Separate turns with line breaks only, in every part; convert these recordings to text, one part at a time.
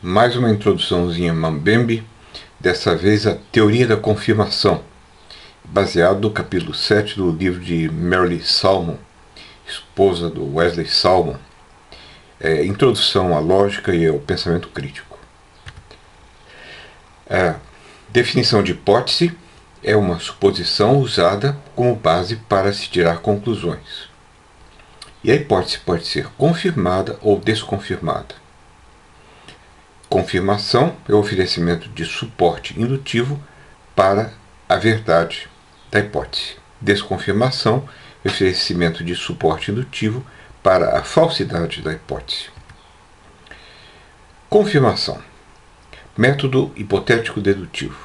Mais uma introduçãozinha mambembe, dessa vez a teoria da confirmação, baseado no capítulo 7 do livro de Mary Salmon, esposa do Wesley Salmon, Introdução à Lógica e ao Pensamento Crítico. A definição de hipótese é uma suposição usada como base para se tirar conclusões. E a hipótese pode ser confirmada ou desconfirmada. Confirmação é o oferecimento de suporte indutivo para a verdade da hipótese. Desconfirmação é o oferecimento de suporte indutivo para a falsidade da hipótese. Confirmação. Método hipotético dedutivo.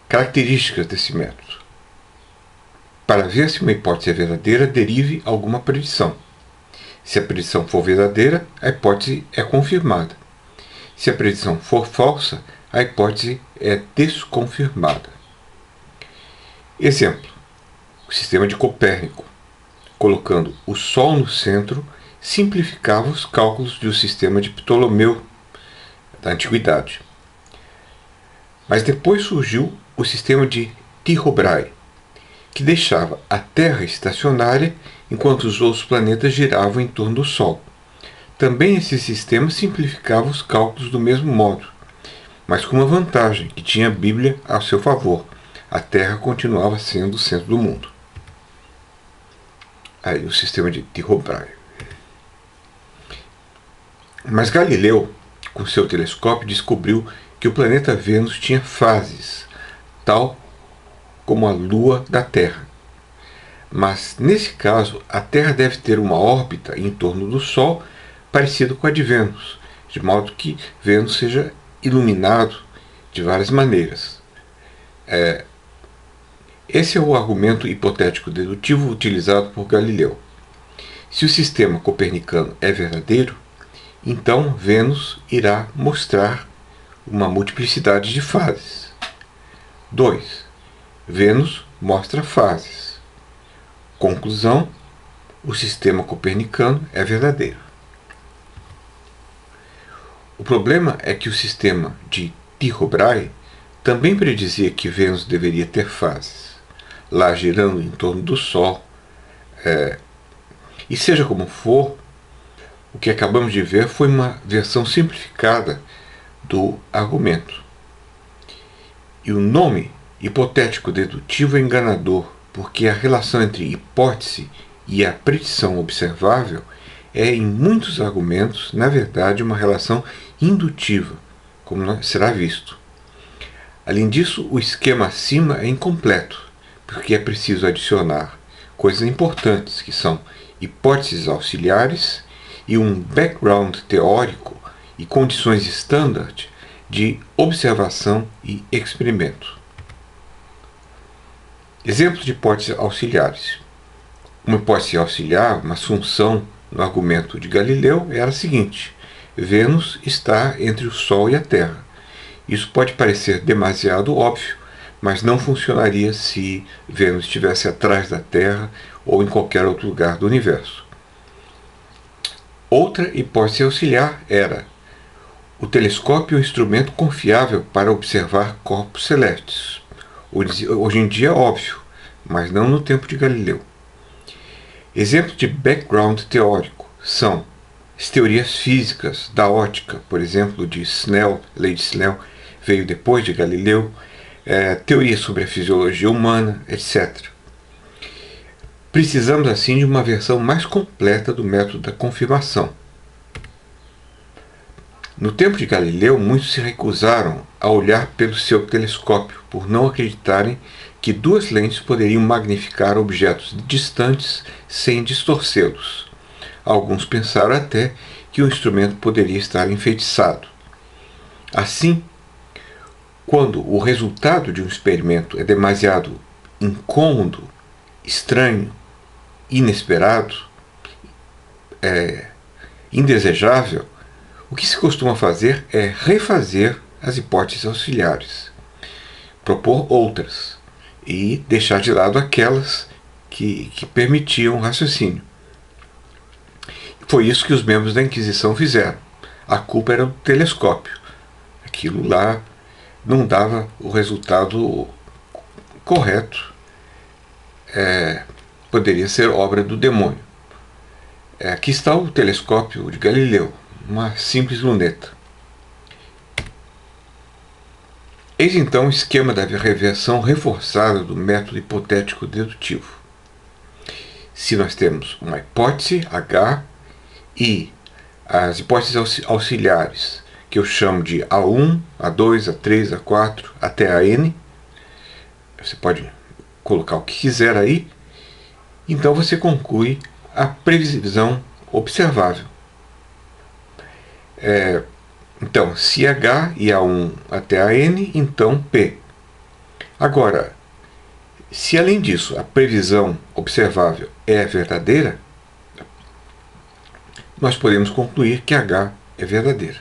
Características desse método. Para ver se uma hipótese é verdadeira, derive alguma predição. Se a predição for verdadeira, a hipótese é confirmada. Se a predição for falsa, a hipótese é desconfirmada. Exemplo: o sistema de Copérnico. Colocando o Sol no centro, simplificava os cálculos do sistema de Ptolomeu da Antiguidade. Mas depois surgiu o sistema de Tycho Brahe, que deixava a Terra estacionária enquanto os outros planetas giravam em torno do Sol. Também esse sistema simplificava os cálculos do mesmo modo, mas com uma vantagem, que tinha a Bíblia a seu favor: a Terra continuava sendo o centro do mundo. Aí o sistema de Tycho Brahe. Mas Galileu, com seu telescópio, descobriu que o planeta Vênus tinha fases, tal como a Lua da Terra. Mas, nesse caso, a Terra deve ter uma órbita em torno do Sol parecida com a de Vênus, de modo que Vênus seja iluminado de várias maneiras. Esse é o argumento hipotético dedutivo utilizado por Galileu. Se o sistema copernicano é verdadeiro, então Vênus irá mostrar uma multiplicidade de fases. 2. Vênus mostra fases. Conclusão: o sistema copernicano é verdadeiro. O problema é que o sistema de Tycho Brahe também predizia que Vênus deveria ter fases, lá girando em torno do Sol. E seja como for, o que acabamos de ver foi uma versão simplificada do argumento. E o nome hipotético dedutivo é enganador, porque a relação entre hipótese e a predição observável é, em muitos argumentos, na verdade, uma relação indutiva, como será visto. Além disso, o esquema acima é incompleto, porque é preciso adicionar coisas importantes, que são hipóteses auxiliares e um background teórico e condições standard de observação e experimento. Exemplos de hipóteses auxiliares. Uma hipótese auxiliar, uma assunção no argumento de Galileu, era a seguinte: Vênus está entre o Sol e a Terra. Isso pode parecer demasiado óbvio, mas não funcionaria se Vênus estivesse atrás da Terra ou em qualquer outro lugar do universo. Outra hipótese auxiliar era: o telescópio é um instrumento confiável para observar corpos celestes. Hoje em dia é óbvio, mas não no tempo de Galileu. Exemplos de background teórico são as teorias físicas da ótica, por exemplo, de Snell, lei de Snell, veio depois de Galileu, teorias sobre a fisiologia humana, etc. Precisamos, assim, de uma versão mais completa do método da confirmação. No tempo de Galileu, muitos se recusaram a olhar pelo seu telescópio, por não acreditarem que duas lentes poderiam magnificar objetos distantes sem distorcê-los. Alguns pensaram até que o instrumento poderia estar enfeitiçado. Assim, quando o resultado de um experimento é demasiado incômodo, estranho, inesperado, indesejável, o que se costuma fazer é refazer as hipóteses auxiliares, propor outras e deixar de lado aquelas que permitiam o raciocínio. Foi isso que os membros da Inquisição fizeram. a culpa era do telescópio. Aquilo lá não dava o resultado correto. Poderia ser obra do demônio. Aqui está o telescópio de Galileu, uma simples luneta. Eis então o esquema da reversão reforçada do método hipotético dedutivo. Se nós temos uma hipótese H e as hipóteses auxiliares, que eu chamo de A1, A2, A3, A4, até a N, você pode colocar o que quiser aí, então você conclui a previsão observável. Então, se H e A1 até a N, então P. Agora, se além disso a previsão observável é verdadeira, nós podemos concluir que H é verdadeira.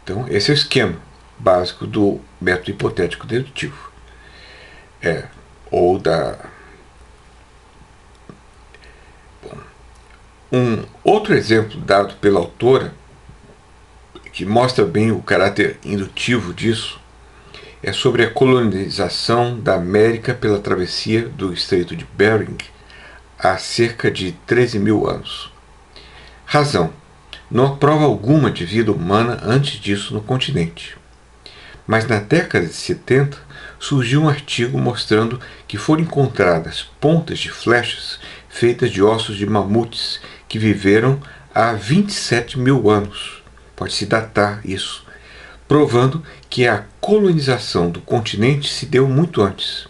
Então, esse é o esquema básico do método hipotético dedutivo. Um outro exemplo dado pela autora, que mostra bem o caráter indutivo disso, é sobre a colonização da América pela travessia do Estreito de Bering há cerca de 13 mil anos. Razão: não há prova alguma de vida humana antes disso no continente. Mas na década de 70 surgiu um artigo mostrando que foram encontradas pontas de flechas feitas de ossos de mamutes que viveram há 27 mil anos. Pode-se datar isso, provando que a colonização do continente se deu muito antes.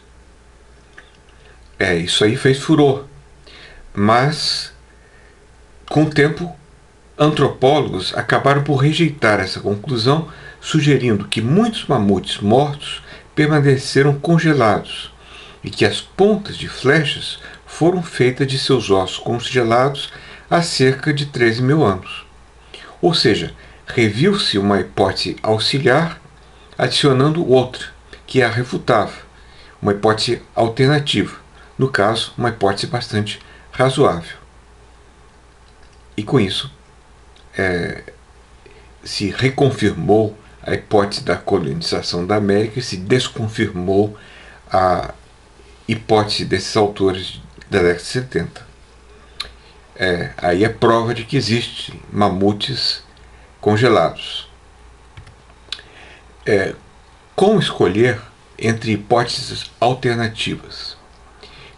Isso aí fez furor. Mas, com o tempo, antropólogos acabaram por rejeitar essa conclusão, sugerindo que muitos mamutes mortos permaneceram congelados e que as pontas de flechas foram feitas de seus ossos congelados há cerca de 13 mil anos. Ou seja, reviu-se uma hipótese auxiliar adicionando outra, que a refutava, uma hipótese alternativa, no caso, uma hipótese bastante razoável. E com isso, se reconfirmou a hipótese da colonização da América e se desconfirmou a hipótese desses autores da década de 70. Aí é prova de que existem mamutes congelados. Como escolher entre hipóteses alternativas?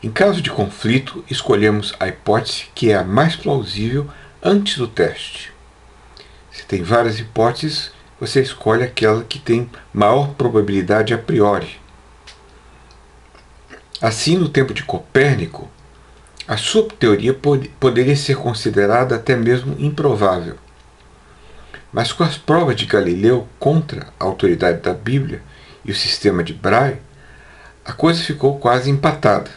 Em caso de conflito, escolhemos a hipótese que é a mais plausível antes do teste. Se tem várias hipóteses, você escolhe aquela que tem maior probabilidade a priori. Assim, no tempo de Copérnico, a sua teoria poderia ser considerada até mesmo improvável. Mas com as provas de Galileu contra a autoridade da Bíblia e o sistema de Braille, a coisa ficou quase empatada.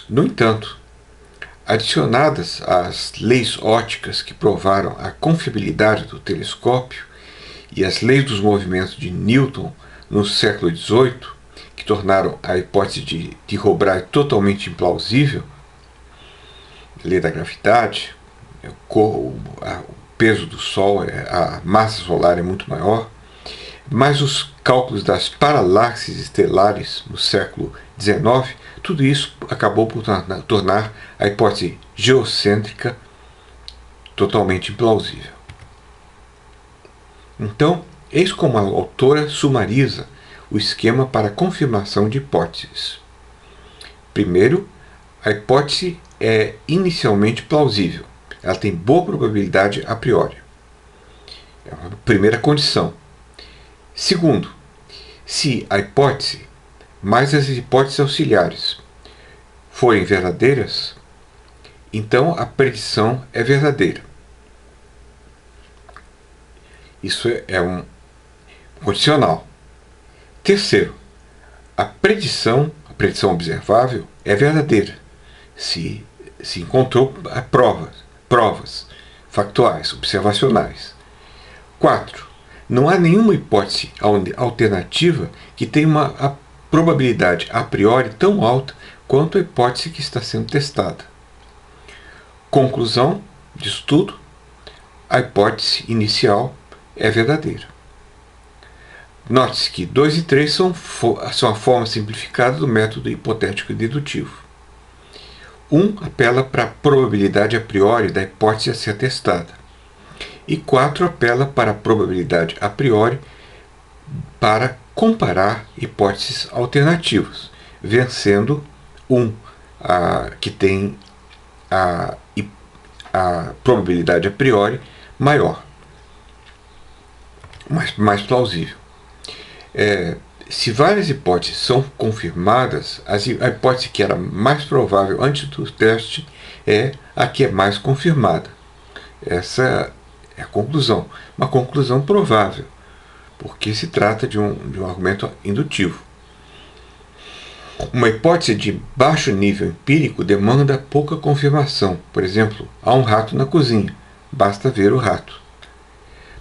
No entanto, adicionadas às leis ópticas que provaram a confiabilidade do telescópio e as leis dos movimentos de Newton no século XVIII, que tornaram a hipótese de Tycho Brahe totalmente implausível, a lei da gravidade, o peso do Sol, a massa solar é muito maior, mas os cálculos das paralaxes estelares no século XIX, tudo isso acabou por tornar a hipótese geocêntrica totalmente implausível. Então, eis como a autora sumariza o esquema para a confirmação de hipóteses. Primeiro, a hipótese é inicialmente plausível. Ela tem boa probabilidade a priori. É a primeira condição. Segundo, se a hipótese mais as hipóteses auxiliares forem verdadeiras, então a predição é verdadeira. Isso é um condicional. Terceiro, a predição observável é verdadeira, se encontrou provas factuais, observacionais. 4. Não há nenhuma hipótese alternativa que tenha uma probabilidade a priori tão alta quanto a hipótese que está sendo testada. Conclusão disso tudo: a hipótese inicial é verdadeira. Note-se que 2 e 3 são a forma simplificada do método hipotético dedutivo. 1 apela para a probabilidade a priori da hipótese a ser testada. E 4 apela para a probabilidade a priori para comparar hipóteses alternativas, vencendo que tem a probabilidade a priori maior, mais plausível. Se várias hipóteses são confirmadas, a hipótese que era mais provável antes do teste é a que é mais confirmada. Essa é a conclusão. Uma conclusão provável, porque se trata de um argumento indutivo. Uma hipótese de baixo nível empírico demanda pouca confirmação. Por exemplo, há um rato na cozinha, basta ver o rato.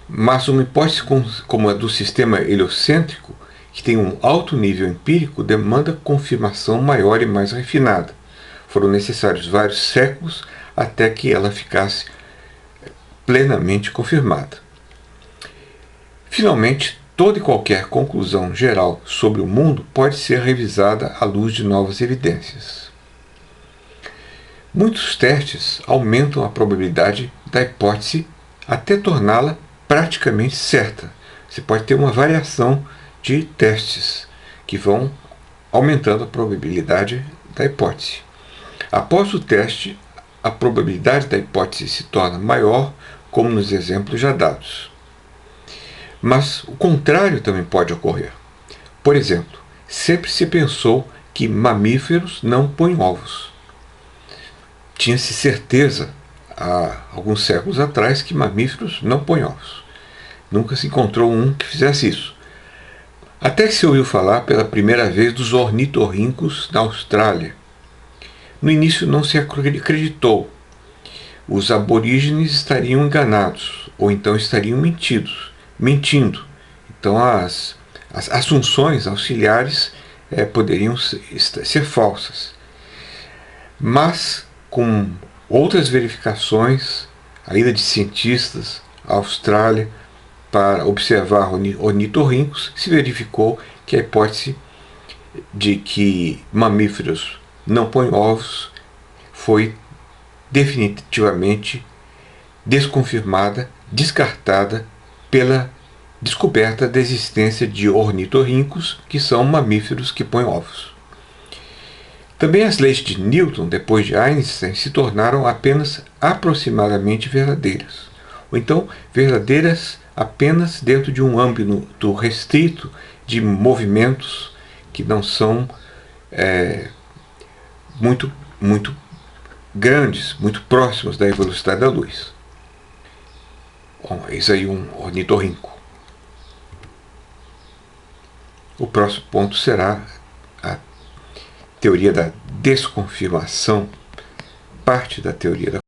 Mas uma hipótese como a do sistema heliocêntrico, que tem um alto nível empírico, demanda confirmação maior e mais refinada. Foram necessários vários séculos até que ela ficasse plenamente confirmada. Finalmente, toda e qualquer conclusão geral sobre o mundo pode ser revisada à luz de novas evidências. Muitos testes aumentam a probabilidade da hipótese até torná-la praticamente certa. Você pode ter uma variação de testes que vão aumentando a probabilidade da hipótese. Após o teste, a probabilidade da hipótese se torna maior, como nos exemplos já dados. Mas o contrário também pode ocorrer. Por exemplo, sempre se pensou que mamíferos não põem ovos. Tinha-se certeza, há alguns séculos atrás, que mamíferos não põem ovos. Nunca se encontrou um que fizesse isso. Até que se ouviu falar pela primeira vez dos ornitorrincos na Austrália. No início não se acreditou. Os aborígenes estariam enganados, ou então estariam mentindo. Então as assunções auxiliares poderiam ser falsas. Mas, com outras verificações, a ida de cientistas à Austrália para observar ornitorrincos, se verificou que a hipótese de que mamíferos não põem ovos foi definitivamente desconfirmada, descartada pela descoberta da existência de ornitorrincos, que são mamíferos que põem ovos. Também as leis de Newton, depois de Einstein, se tornaram apenas aproximadamente verdadeiras, ou então verdadeiras apenas dentro de um âmbito restrito de movimentos que não são muito grandes, muito próximos da velocidade da luz. Bom, eis aí um ornitorrinco. O próximo ponto será a teoria da desconfirmação, parte da teoria da